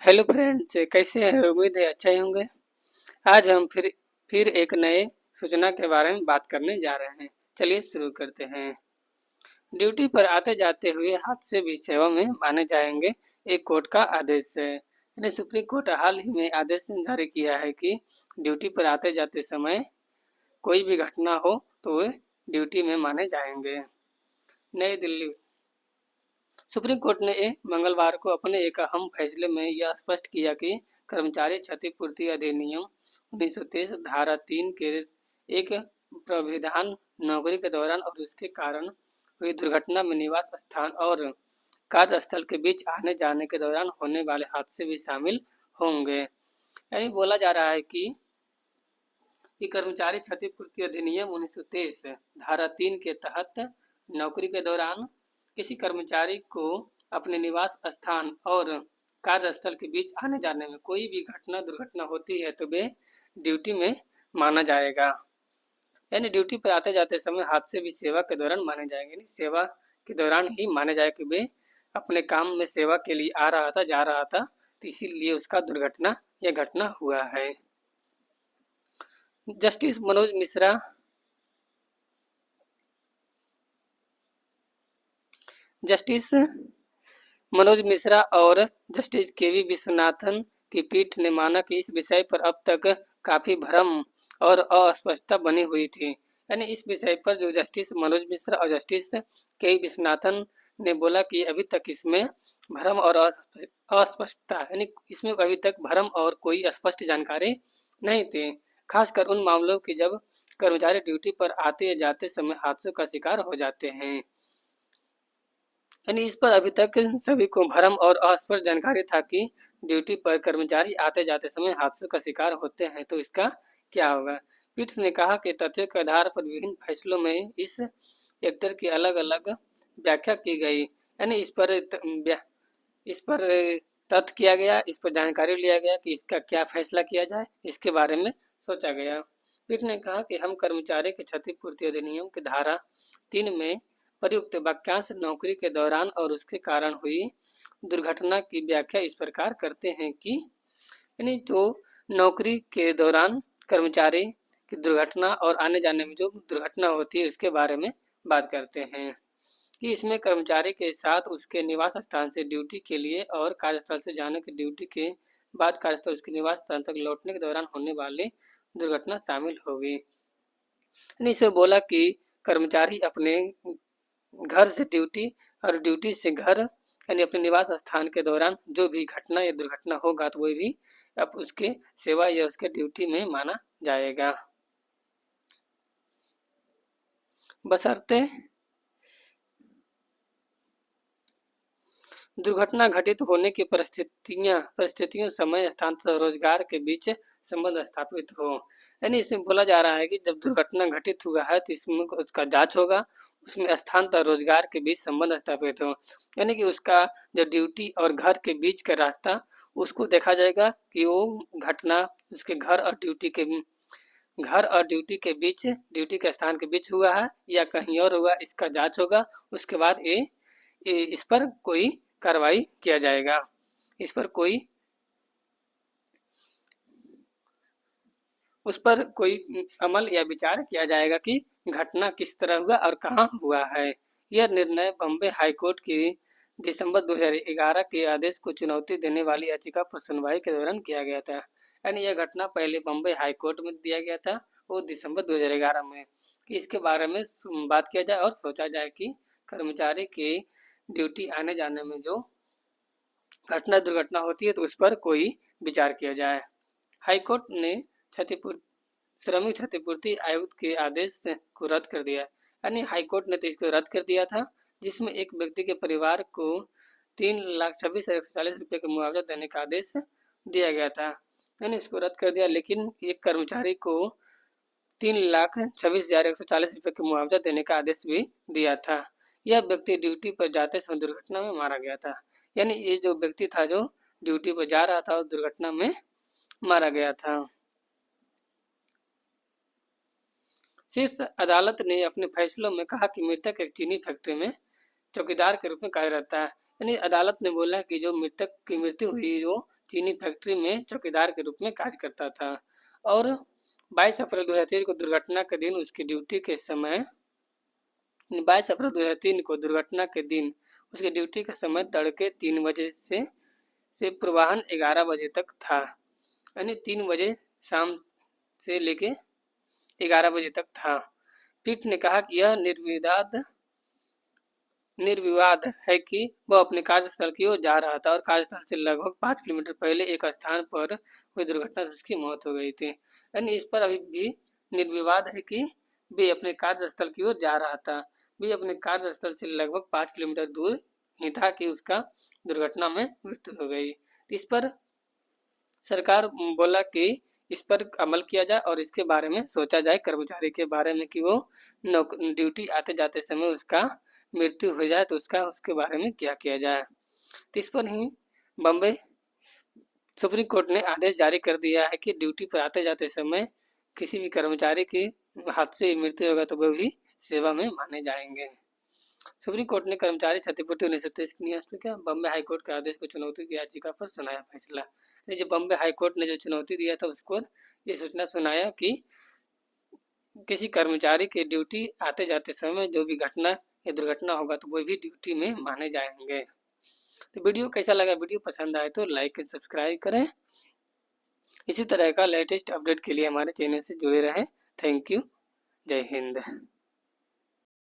Hello friends, कैसे हैं? उम्मीद है अच्छे ही होंगे। आज हम फिर एक नए सूचना के बारे में बात करने जा रहे हैं। चलिए शुरू करते हैं। ड्यूटी पर आते जाते हुए हादसे भी सेवा में माने जाएंगे, एक कोर्ट का आदेश है। यानी सुप्रीम कोर्ट हाल ही में आदेश जारी किया है कि ड्यूटी पर आते जाते समय कोई भी घटना हो तो वे ड्यूटी में माने जाएंगे। नई दिल्ली सुप्रीम कोर्ट ने मंगलवार को अपने एक अहम फैसले में यह स्पष्ट किया कि कर्मचारी क्षतिपूर्ति अधिनियम 1923 धारा 3 के एक प्राविधान नौकरी के दौरान और उसके कारण हुई दुर्घटना में निवास स्थान और कार्यस्थल के बीच आने जाने के दौरान होने वाले हादसे भी शामिल होंगे। यानी बोला जा रहा है कि कर्मचारी क्षतिपूर्ति अधिनियम 1923 धारा 3 के तहत नौकरी के दौरान किसी कर्मचारी को अपने निवास स्थान और कार्यस्थल के बीच आने जाने में कोई भी दुर्घटना होती है तो वे ड्यूटी में माना जाएगा। यानी ड्यूटी पर आते जाते समय हादसे भी सेवा के दौरान माने जाएंगे। नहीं, सेवा के दौरान ही माने जाए कि वे अपने काम में सेवा के लिए आ रहा था, जा रहा था, तो इसीलिए उसका यह घटना हुआ है। जस्टिस मनोज मिश्रा जस्टिस मनोज मिश्रा और जस्टिस केवी विश्वनाथन की पीठ ने माना कि इस विषय पर अब तक काफी भ्रम और अस्पष्टता बनी हुई थी। यानी इस विषय पर जो जस्टिस मनोज मिश्रा और जस्टिस केवी विश्वनाथन ने बोला कि अभी तक इसमें भ्रम और अस्पष्टता, यानी इसमें अभी तक भ्रम और कोई स्पष्ट जानकारी नहीं थी, खासकर उन मामलों की जब कर्मचारी ड्यूटी पर आते या जाते समय हादसों का शिकार हो जाते हैं। यानी इस पर अभी तक सभी को भ्रम और अस्पष्ट जानकारी था कि ड्यूटी पर कर्मचारी आते जाते समय हादसों का शिकार होते हैं तो इसका क्या होगा। पीठ ने कहा कि तथ्यों के आधार पर विभिन्न फैसलों में इस एक्टर की अलग अलग व्याख्या की गई। यानी इस पर तथ्य किया गया, इस पर जानकारी लिया गया कि इसका क्या फैसला किया जाए, इसके बारे में सोचा गया। पीठ ने कहा कि हम कर्मचारी के क्षतिपूर्ति अधिनियम की धारा 3 में प्रयुक्त वाक्यांश नौकरी के दौरान और उसके कारण हुई दुर्घटना की व्याख्या इस प्रकार करते हैं कि यानी जो नौकरी के दौरान कर्मचारी की दुर्घटना और आने जाने में जो दुर्घटना होती है उसके बारे में बात करते हैं कि इसमें कर्मचारी के साथ उसके निवास स्थान से ड्यूटी के लिए और कार्यस्थल से जाने के ड्यूटी के बाद कार्यस्थल उसके निवास स्थान तक लौटने के दौरान होने वाली दुर्घटना शामिल होगी। इसे बोला कि कर्मचारी अपने घर से ड्यूटी और ड्यूटी से घर यानी अपने निवास स्थान के दौरान जो भी घटना या दुर्घटना होगा तो वह भी अब उसके सेवा या उसके ड्यूटी में माना जाएगा, बशर्ते दुर्घटना घटित होने की परिस्थितियों समय स्थान तथा रोजगार के बीच संबंध स्थापित हो। यानी इसमें बोला जा रहा है कि जब दुर्घटना घटित हुआ है तो इसमें उसका जांच होगा, उसमें स्थान तथा रोजगार के बीच संबंध स्थापित हो। यानी कि उसका जो ड्यूटी और घर के बीच का रास्ता उसको देखा जाएगा कि वो घटना उसके घर और ड्यूटी के बीच, ड्यूटी के स्थान के बीच हुआ है या कहीं और हुआ, इसका जांच होगा। उसके बाद इस पर कोई कार्रवाई किया जाएगा, इस पर कोई उस पर कोई अमल या विचार किया जाएगा कि घटना किस तरह हुआ और कहाँ हुआ है। यह निर्णय बॉम्बे हाईकोर्ट की दिसंबर 2011 के आदेश को चुनौती देने वाली याचिका पर सुनवाई के दौरान किया गया था। यानी यह घटना पहले बॉम्बे हाईकोर्ट में दिया गया था, वो दिसंबर 2011 में, कि इसके बारे में बात किया जाए और सोचा जाए कि कर्मचारी की ड्यूटी आने जाने में जो दुर्घटना होती है तो उस पर कोई विचार किया जाए। हाईकोर्ट ने श्रमिक क्षतिपूर्ति आयुक्त के आदेश को रद्द कर दिया। यानी हाईकोर्ट ने तो इसको रद्द कर दिया था जिसमें एक व्यक्ति के परिवार को 3,26,140 रुपये का मुआवजा देने का आदेश दिया गया था। यानी इसको रद्द कर दिया, लेकिन एक कर्मचारी को 3,26,140 रुपये का मुआवजा देने का आदेश भी दिया था। यह व्यक्ति ड्यूटी पर जाते समय दुर्घटना में मारा गया था। यानी ये जो व्यक्ति था जो ड्यूटी पर जा रहा था और दुर्घटना में मारा गया था। शीर्ष अदालत ने अपने फैसलों में कहा कि मृतक एक चीनी फैक्ट्री में चौकीदार के रूप में कार्यरत था। यानी अदालत ने बोला कि जो मृतक की मृत्यु हुई वो चीनी फैक्ट्री में चौकीदार के रूप में कार्य करता था और 22 अप्रैल 2003 को दुर्घटना के दिन उसकी ड्यूटी के समय 22 अप्रैल 2003 को दुर्घटना के दिन उसकी ड्यूटी का समय तड़के 3 बजे से पूर्वाह्न 11 बजे तक था, यानी 3 बजे शाम से लेके 11 बजे तक था। पीठ ने कहा कि यह निर्विवाद है कि वह अपने कार्यस्थल की ओर जा रहा था और कार्यस्थल से लगभग 5 किलोमीटर पहले एक स्थान पर हुई दुर्घटना से उसकी मौत हो गई थी। यानी इस पर अभी भी निर्विवाद है कि वे अपने कार्यस्थल की ओर जा रहा था। वे अपने कार्यस्थल से लगभग 5 किलोमीटर दूर ही था कि उसका दुर्घटना में मृत्यु हो गई। इस पर सरकार बोला कि इस पर अमल किया जाए और इसके बारे में सोचा जाए कर्मचारी के बारे में कि वो ड्यूटी आते जाते समय उसका मृत्यु हो जाए तो उसके बारे में क्या किया जाए। तो इस पर ही बम्बई सुप्रीम कोर्ट ने आदेश जारी कर दिया है कि ड्यूटी पर आते जाते समय किसी भी कर्मचारी की हाथ से मृत्यु होगा तो वह भी सेवा में माने जाएंगे। सुप्रीम कोर्ट ने कर्मचारी क्षतिपूर्ति 1923 की क्या बम्बई हाई कोर्ट के आदेश को चुनौती की याचिका पर सुनाया फैसला। जो बम्बई हाई कोर्ट ने जो चुनौती दिया था उसको ये सूचना सुनाया कि किसी कर्मचारी के ड्यूटी आते जाते समय जो भी घटना या दुर्घटना होगा तो वो भी ड्यूटी में माने जाएंगे। तो वीडियो कैसा लगा? वीडियो पसंद आए तो लाइक एंड सब्सक्राइब करें। इसी तरह का लेटेस्ट अपडेट के लिए हमारे चैनल से जुड़े रहें। Thank you. जय हिंद।